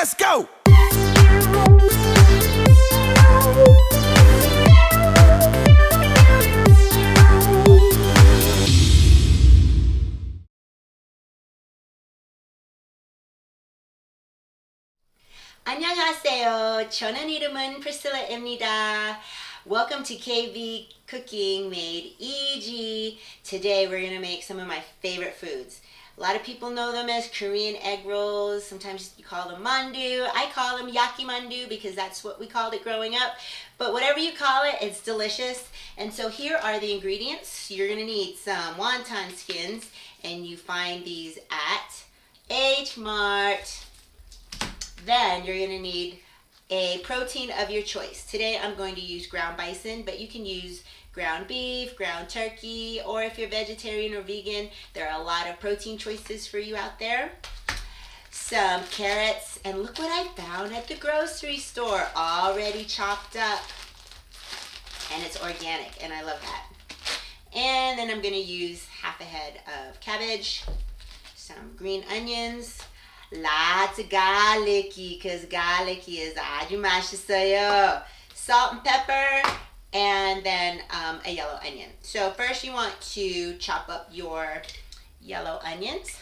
Let's go! 안녕하세요. 저는 이름은 Priscilla입니다. Welcome to KB Cooking Made Easy. Today we're going to make some of my favorite foods. A lot of people know them as Korean egg rolls. Sometimes you call them mon-du. I call them Yaki Mandu because that's what we called it growing up. But whatever you call it, it's delicious. And so here are the ingredients. You're going to need some wonton skins, and you find these at H Mart. Then you're going to need a protein of your choice. Today I'm going to use ground bison, but you can use ground beef, ground turkey, or if you're vegetarian or vegan, there are a lot of protein choices for you out there. Some carrots, and look what I found at the grocery store, already chopped up. And it's organic, and I love that. And then I'm going to use half a head of cabbage, some green onions, lots of garlicky, because garlicky is 아주 맛있어요. Salt and pepper, and then a yellow onion. So first you want to chop up your yellow onions.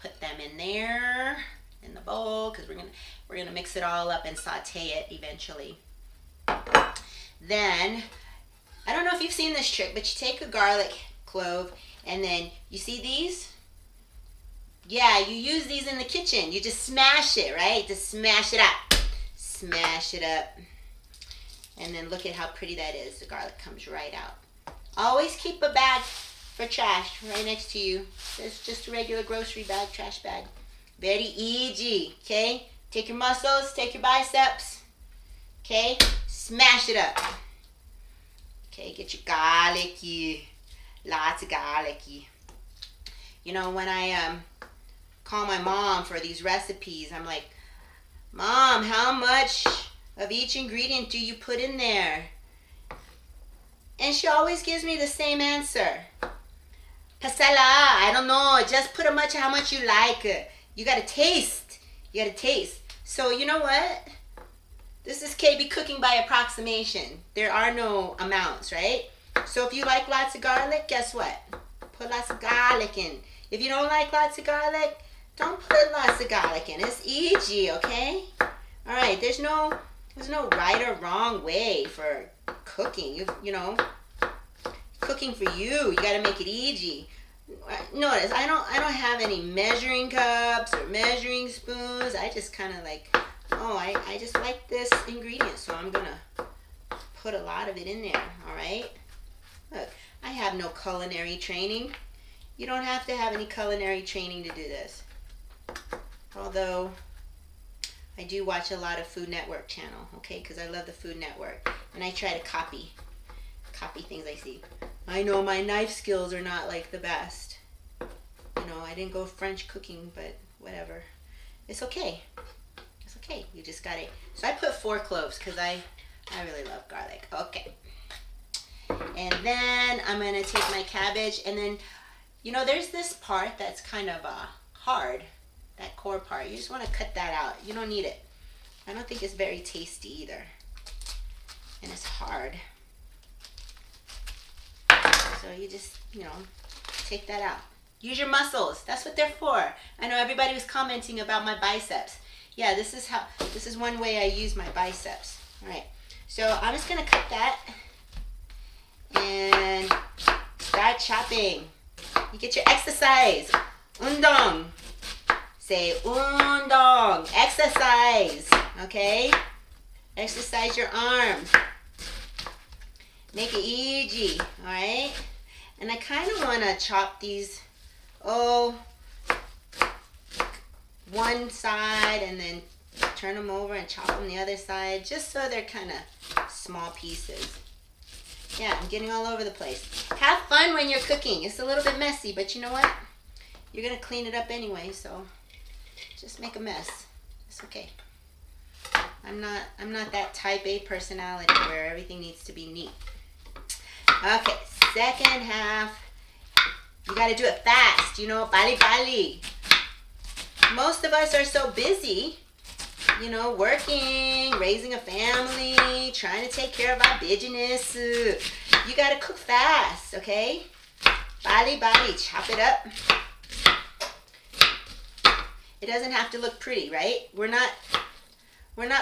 Put them in there in the bowl, because we're gonna mix it all up and saute it eventually. Then, I don't know if you've seen this trick, but you take a garlic clove, and then you see these? Yeah, you use these in the kitchen. You just smash it, right? Just smash it up. Smash it up. And then look at how pretty that is. The garlic comes right out. Always keep a bag for trash right next to you. There's just a regular grocery bag, trash bag. Very easy, okay? Take your muscles, take your biceps, okay? Smash it up. Okay, get your garlicky. Lots of garlicky. You know, when I call my mom for these recipes, I'm like, Mom, how much of each ingredient do you put in there? And she always gives me the same answer. Pasala, I don't know, just put how much you like. You gotta taste. You gotta taste. So you know what? This is KB cooking by approximation. There are no amounts, right? So if you like lots of garlic, guess what? Put lots of garlic in. If you don't like lots of garlic, don't put lots of garlic in. It's easy, okay? All right, there's no right or wrong way for cooking. You know, cooking for you. You got to make it easy. Notice, I don't have any measuring cups or measuring spoons. I just kind of like, I just like this ingredient, so I'm going to put a lot of it in there, all right? Look, I have no culinary training. You don't have to have any culinary training to do this. Although, I do watch a lot of Food Network channel, okay? Because I love the Food Network. And I try to copy things I see. I know my knife skills are not like the best. You know, I didn't go French cooking, but whatever. It's okay. It's okay. You just got it. So I put 4 cloves because I really love garlic. Okay. And then I'm going to take my cabbage, and then, you know, there's this part that's kind of hard. That core part, you just want to cut that out. You don't need it. I don't think it's very tasty either. And it's hard. So you just, you know, take that out. Use your muscles. That's what they're for. I know everybody was commenting about my biceps. Yeah, this is one way I use my biceps. All right. So I'm just going to cut that and start chopping. You get your exercise. Undong. Say undong. Exercise. Okay? Exercise your arms. Make it easy. Alright? And I kind of want to chop these, one side and then turn them over and chop them the other side, just so they're kind of small pieces. Yeah, I'm getting all over the place. Have fun when you're cooking. It's a little bit messy, but you know what? You're going to clean it up anyway, so just make a mess. It's okay. I'm not that type A personality where everything needs to be neat. Okay, second half. You got to do it fast, you know, bali bali. Most of us are so busy you know, working, raising a family, trying to take care of our business. You gotta cook fast, okay? Bali, chop it up. It doesn't have to look pretty, right? We're not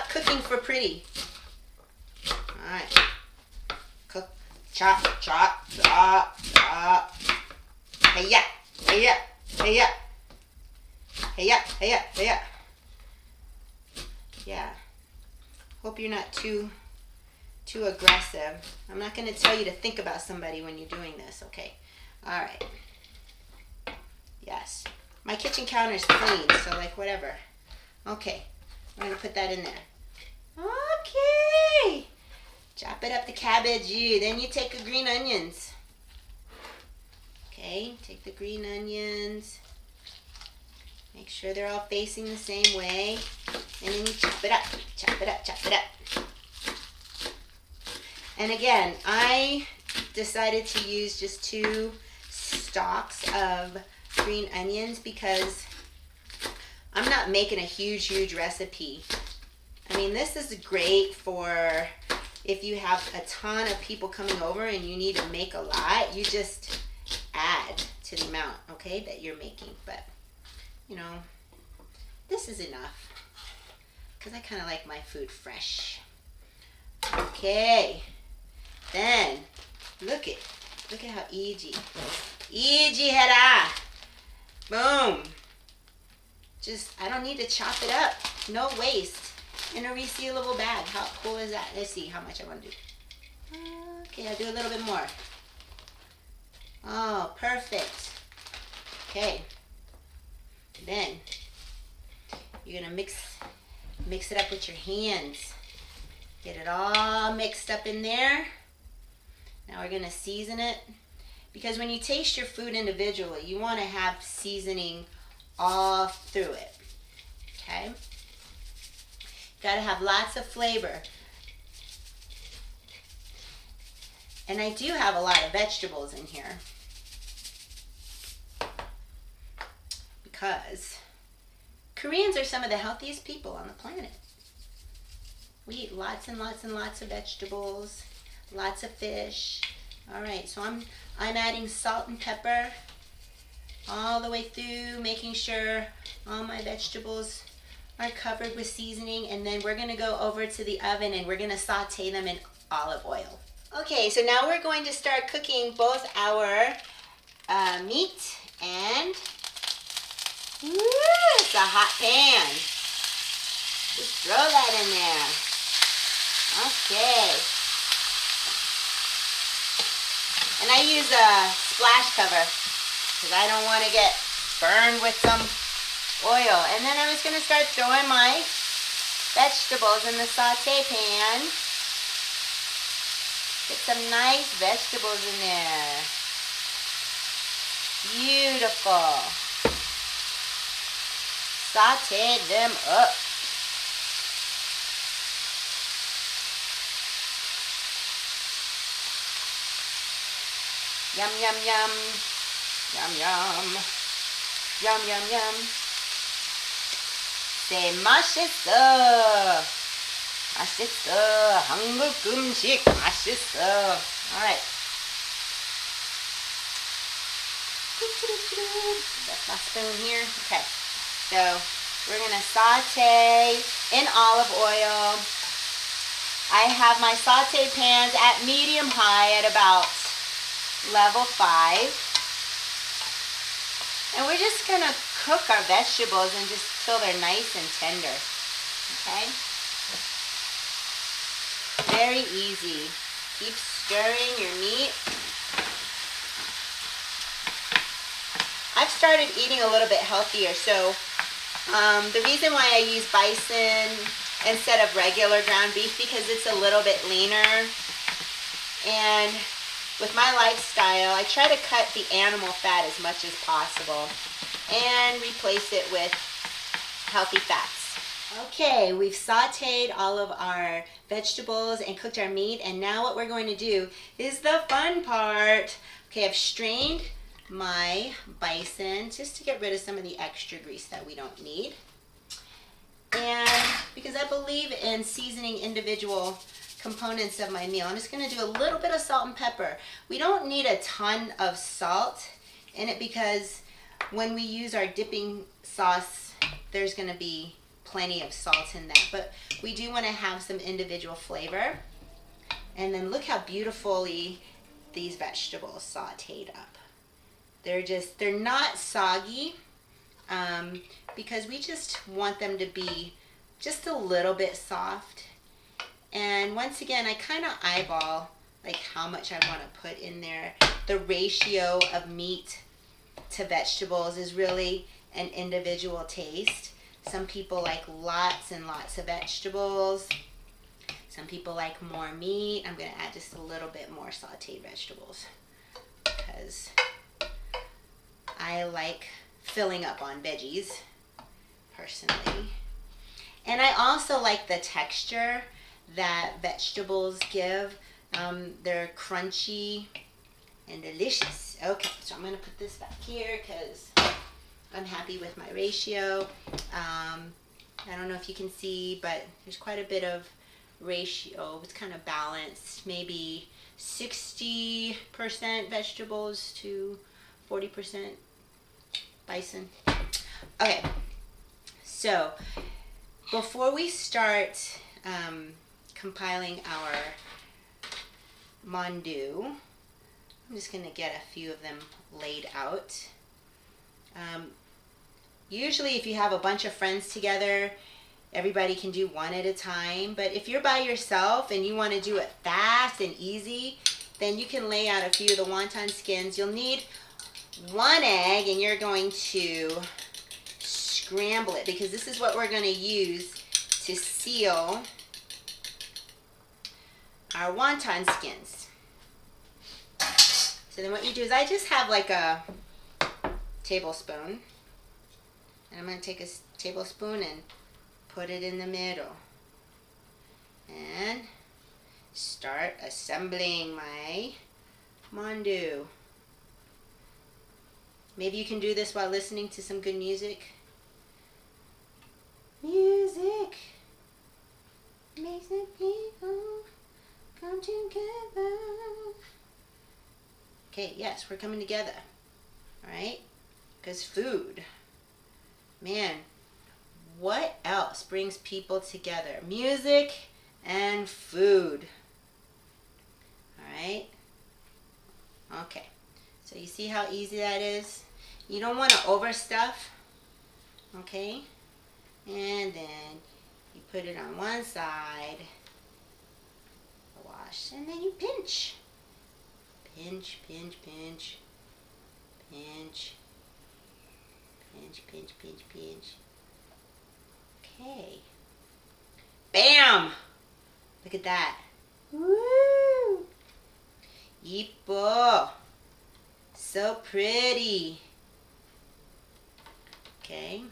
cooking for pretty. All right. Cook, chop. Hey-ya. Yeah. Hope you're not too aggressive. I'm not going to tell you to think about somebody when you're doing this, okay? All right. Yes. My kitchen counter is clean, so like whatever. Okay. I'm going to put that in there. Okay. Chop it up the cabbage. Then you take the green onions. Okay. Take the green onions. Make sure they're all facing the same way. And then you chop it up. And again, I decided to use just 2 stalks of green onions because I'm not making a huge recipe. I mean, this is great for if you have a ton of people coming over and you need to make a lot. You just add to the amount, okay, that you're making. But, you know, this is enough because I kind of like my food fresh. Okay. Then, look at how easy hera. Boom. Just, I don't need to chop it up. No waste. In a resealable bag. How cool is that? Let's see how much I want to do. Okay, I'll do a little bit more. Oh, perfect. Okay. Then, you're going to mix it up with your hands. Get it all mixed up in there. Now we're going to season it. Because when you taste your food individually, you want to have seasoning all through it. Okay? Got to have lots of flavor. And I do have a lot of vegetables in here. Because Koreans are some of the healthiest people on the planet. We eat lots and lots and lots of vegetables. Lots of fish. All right, so I'm adding salt and pepper all the way through, making sure all my vegetables are covered with seasoning, and then we're going to go over to the oven and we're going to saute them in olive oil. Okay, so now we're going to start cooking both our meat and it's a hot pan. Just throw that in there. Okay. And I use a splash cover because I don't want to get burned with some oil. And then I'm just going to start throwing my vegetables in the saute pan. Get some nice vegetables in there. Beautiful. Saute them up. Yum, yum, yum. Yum, yum. Yum, yum, yum. Say, 맛있어. 맛있어. 한국 음식 맛있어. All right. That's my spoon here. Okay. So, we're going to saute in olive oil. I have my saute pans at medium high at about level 5. And we're just going to cook our vegetables and just till they're nice and tender. Okay? Very easy. Keep stirring your meat. I've started eating a little bit healthier, so the reason why I use bison instead of regular ground beef because it's a little bit leaner. And with my lifestyle, I try to cut the animal fat as much as possible and replace it with healthy fats. Okay, we've sauteed all of our vegetables and cooked our meat, and now what we're going to do is the fun part. Okay, I've strained my bison just to get rid of some of the extra grease that we don't need. And because I believe in seasoning individual components of my meal, I'm just going to do a little bit of salt and pepper. We don't need a ton of salt in it because when we use our dipping sauce, there's going to be plenty of salt in that. But we do want to have some individual flavor. And then look how beautifully these vegetables sauteed up. They're not soggy because we just want them to be just a little bit soft. And once again, I kind of eyeball like how much I want to put in there. The ratio of meat to vegetables is really an individual taste. Some people like lots and lots of vegetables. Some people like more meat. I'm going to add just a little bit more sauteed vegetables because I like filling up on veggies personally. And I also like the texture that vegetables give. They're crunchy and delicious. Okay, so I'm going to put this back here because I'm happy with my ratio. I don't know if you can see, but there's quite a bit of ratio. It's kind of balanced. Maybe 60% vegetables to 40% bison. Okay, so before we start compiling our mon-du, I'm just going to get a few of them laid out. Usually if you have a bunch of friends together, everybody can do one at a time. But if you're by yourself and you want to do it fast and easy, then you can lay out a few of the wonton skins. You'll need 1 egg, and you're going to scramble it because this is what we're going to use to seal our wonton skins. So then what you do is I just have like a tablespoon, and I'm going to take a tablespoon and put it in the middle and start assembling my mon-du. Maybe you can do this while listening to some good music. Music makes the people come together. Okay, yes, we're coming together. All right? Because food. Man, what else brings people together? Music and food. All right? Okay. So you see how easy that is? You don't want to overstuff. Okay? And then you put it on one side, wash, and then you pinch. Pinch, pinch, pinch, pinch, pinch, pinch, pinch, pinch. Okay. Bam! Look at that. Woo! Yeepo. So pretty. Okay.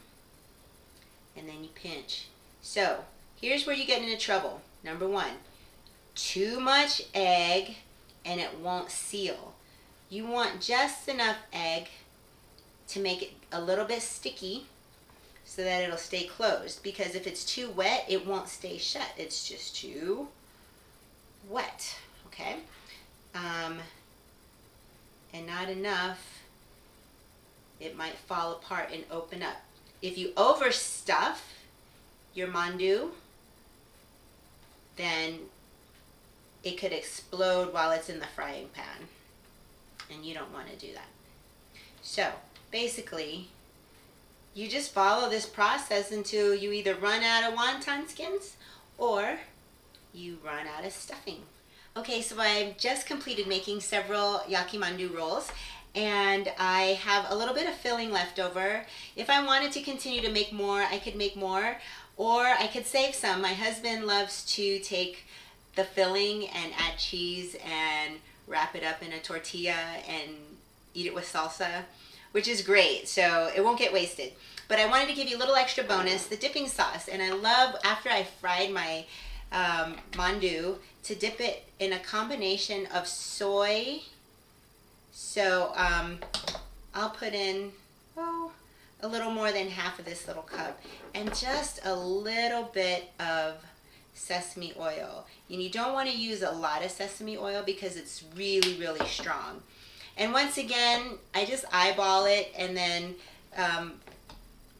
And then you pinch. So, here's where you get into trouble. Number 1, too much egg and it won't seal. You want just enough egg to make it a little bit sticky so that it'll stay closed. Because if it's too wet, it won't stay shut. It's just too wet. Okay? And not enough, it might fall apart and open up. If you overstuff your mon-du, then it could explode while it's in the frying pan, and you don't want to do that. So basically, you just follow this process until you either run out of wonton skins or you run out of stuffing. Okay, so I've just completed making several Yaki Mandu rolls, and I have a little bit of filling left over. If I wanted to continue to make more, I could make more, or I could save some. My husband loves to take the filling and add cheese and wrap it up in a tortilla and eat it with salsa, which is great, so it won't get wasted. But I wanted to give you a little extra bonus, the dipping sauce. And I love, after I fried my mon-du, to dip it in a combination of soy. So I'll put in a little more than half of this little cup, and just a little bit of sesame oil. And you don't want to use a lot of sesame oil because it's really, really strong. And once again, I just eyeball it and then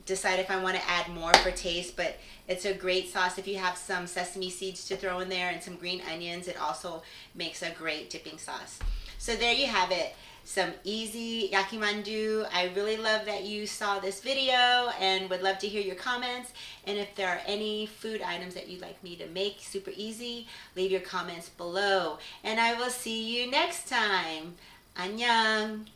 decide if I want to add more for taste. But it's a great sauce. If you have some sesame seeds to throw in there and some green onions, it also makes a great dipping sauce. So there you have it. Some easy Yaki Mandu. I really love that you saw this video and would love to hear your comments. And if there are any food items that you'd like me to make super easy, leave your comments below. And I will see you next time. 안녕.